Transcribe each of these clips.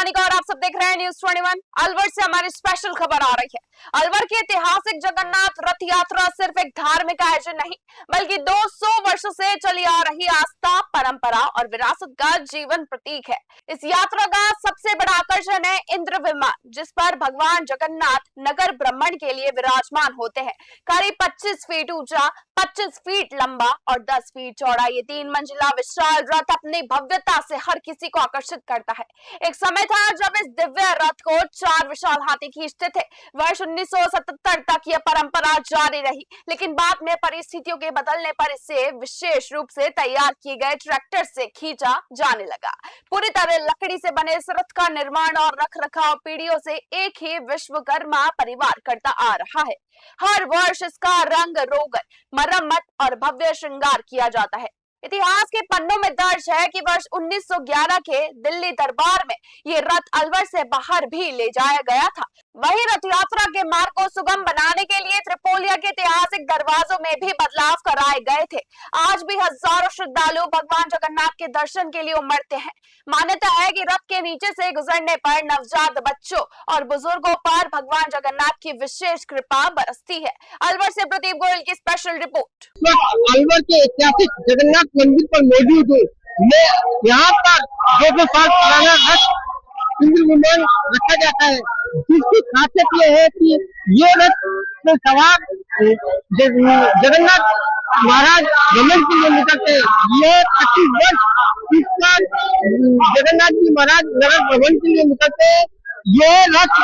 मोनिका और आप सब देख रहे हैं न्यूज़ 21। अलवर से हमारी स्पेशल खबर आ रही है। अलवर की ऐतिहासिक जगन्नाथ रथ यात्रा सिर्फ एक धार्मिक आयोजन नहीं बल्कि 200 वर्षों से चली आ रही आस्था, परंपरा और विरासत का जीवन प्रतीक है। इस यात्रा का सबसे बड़ा आकर्षण है इंद्र विमान, जिस पर भगवान जगन्नाथ नगर भ्रमण के लिए विराजमान होते हैं। करीब 25 फीट ऊंचा, 25 फीट लंबा और 10 फीट चौड़ा ये 3 मंजिला विशाल रथ अपनी भव्यता से हर किसी को आकर्षित करता है। एक समय था जब इस दिव्य रथ को 4 विशाल हाथी खींचते थे। वर्ष 1977 तक यह परंपरा जारी रही, लेकिन बाद में परिस्थितियों के बदलने पर इसे विशेष रूप से तैयार किए गए ट्रैक्टर से खींचा जाने लगा। पूरी तरह लकड़ी से बने इस रथ का निर्माण और रखरखाव पीढ़ियों से एक ही विश्वकर्मा परिवार करता आ रहा है। हर वर्ष इसका रंग रोगन, मरम्मत और भव्य श्रृंगार किया जाता है। इतिहास के पन्नों में दर्ज है कि वर्ष 1911 के दिल्ली दरबार में ये रथ अलवर से बाहर भी ले जाया गया था। वहीं रथ यात्रा के मार्ग को सुगम बनाने के लिए त्रिपोलिया के ऐतिहासिक दरवाजों में भी बदलाव कराए गए थे। आज भी हजारों श्रद्धालु भगवान जगन्नाथ के दर्शन के लिए उमड़ते हैं। मान्यता है कि रथ के नीचे से गुजरने पर नवजात बच्चों और बुजुर्गों पर भगवान जगन्नाथ की विशेष कृपा बरसती है। अलवर से प्रदीप गोयल की स्पेशल रिपोर्ट। अलवर के ऐतिहासिक जगन्नाथ मंदिर पर मौजूद हूँ। मैं यहाँ पर 200 साल पुराना रथ इंद्र विमान रखा जाता है, जिसकी खासियत यह है कि ये रथ में सवार जगन्नाथ महाराज भ्रमण के लिए निकलते हैं। ये 25 वर्ष इसका जगन्नाथ जी महाराज नगर भ्रमण के लिए निकलते हैं। ये रथ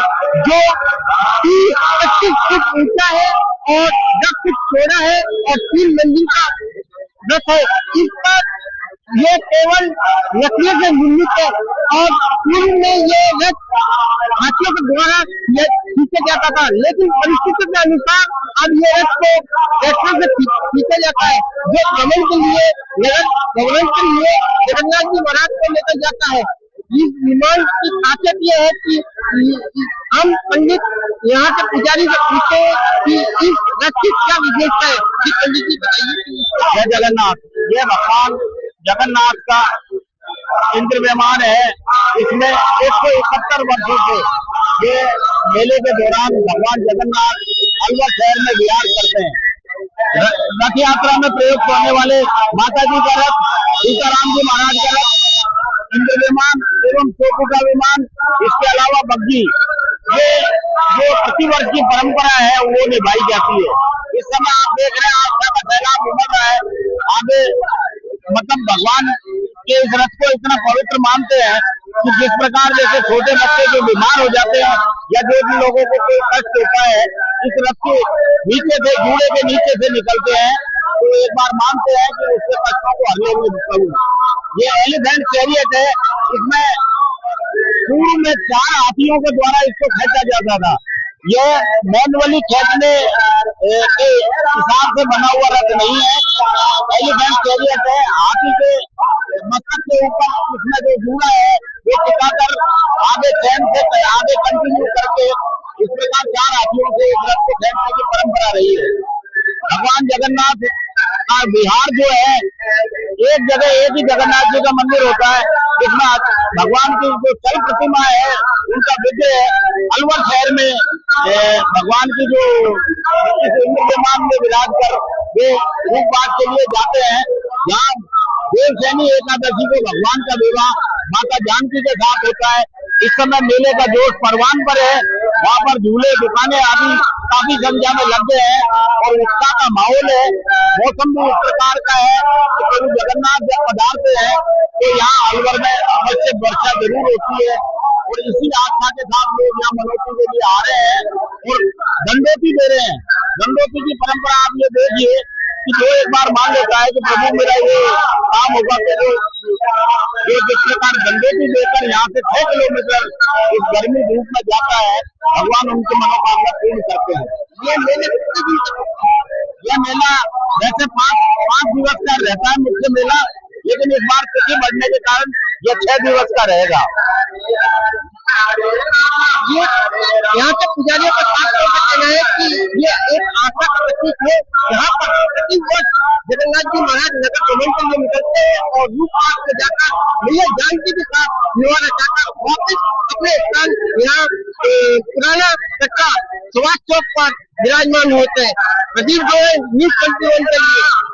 जो 30-25 फीट ऊंचा है और 10 फीट चौड़ा है और 3 मंजिल का रथ है। इस पर ये केवल लकड़ी से निर्मित है और पूर्व में ये रथ हाथियों के द्वारा खींचा जाता था, लेकिन परिस्थिति के अनुसार अब ये रथ को ट्रैक्टर से खींचा जाता है, जो भ्रमण के लिए जगन्नाथ जी महाराज को लेकर जाता है। इस विमान की खासियत यह है कि हम पंडित यहाँ के पुजारी से पूछते हैं कि इस रथ की क्या विशेषता है। जी पंडित जी बताइए। जय जगन्नाथ। ये भगवान जगन्नाथ का इंद्र विमान है। इसमें 171 वर्षों से ये मेले के दौरान भगवान जगन्नाथ अलवर शहर में विहार करते हैं। रथ यात्रा में प्रयुक्त होने वाले माता जी का रथ, सीताराम जी महाराज का रथ, इंद्र विमान एवं चोपू का विमान, इसके अलावा बग्घी, ये जो प्रतिवर्ष की परंपरा है वो निभाई जाती है। इस समय आप देख रहे हैं आस्था का सैलाब उमड़ रहा है। आगे मतलब भगवान के इस रथ को इतना पवित्र मानते हैं कि जिस प्रकार जैसे छोटे बच्चे जो बीमार हो जाते हैं या जो भी लोगों को कोई कष्ट होता है, इस रथ के नीचे से, जूड़े के नीचे से निकलते हैं, तो एक बार मानते हैं कि उसके कष्टों को हर लेंगे। ये एलिफेंट चैरियट है। इसमें पूर्व में 4 हाथियों के द्वारा इसको खींचा जाता था। यह मैनुअली खींचने के हिसाब से बना हुआ रथ नहीं है, एलिफेंट चैरियट है। हाथी के मस्तक के ऊपर इसमें जो जूड़ा है वो टिकाकर आगे चैन से आगे कंटिन्यू करके इस प्रकार 4 हाथियों से इस रथ को खींचने की परंपरा रही है। भगवान जगन्नाथ का विहार जो है, एक जगह एक ही जगन्नाथ जी का मंदिर होता है, जिसमें भगवान की जो चल प्रतिमा है उनका विग्रह है। अलवर शहर में भगवान की जो इस इंद्र विमान में विराज कर वे रूपवास के लिए जाते हैं। यहाँ देवशैनी एकादशी को भगवान का विवाह माता जानकी के साथ होता है। इस समय मेले का जोश परवान पर है। वहाँ पर झूले, दुकानें आदि काफी संख्या में लग गए हैं और उत्साह का माहौल है। मौसम भी इस प्रकार का है कि प्रभु जगन्नाथ जब पधारते हैं तो यहाँ अलवर में अवश्य वर्षा जरूर होती है और इसी आस्था के साथ लोग यहाँ मनोती के लिए आ रहे हैं और दंडोती दे रहे हैं। दंडोती की परंपरा आप ये देखिए कि जो एक बार मान लेता है कि प्रभु मेरा ये काम होगा, तो जो जिस प्रकार दंडोती देकर यहाँ से 6 किलोमीटर इस गर्मी धूप में जाता है, भगवान उनकी मनोकामना पूर्ण करते हैं। यह मेला वैसे 5 दिवस का रहता है मुख्य मेला, लेकिन इस बार तिथि बढ़ने के कारण यह 6 दिवस का रहेगा। ये यहाँ के पुजारियों का कहना है कि ये एक आस्था का प्रतीक है। यहाँ पर प्रति वर्ष जगन्नाथ जी महाराज नगर भ्रमण के लिए निकलते हैं और रूप पाठ में जाकर मैया जानकी के साथ निवार रचाकर वापस अपने स्थान यहाँ पुराना कच्चा सुभाष चौक पर विराजमान होते हैं। प्रदीप गोयल, न्यूज़ 21 के लिए।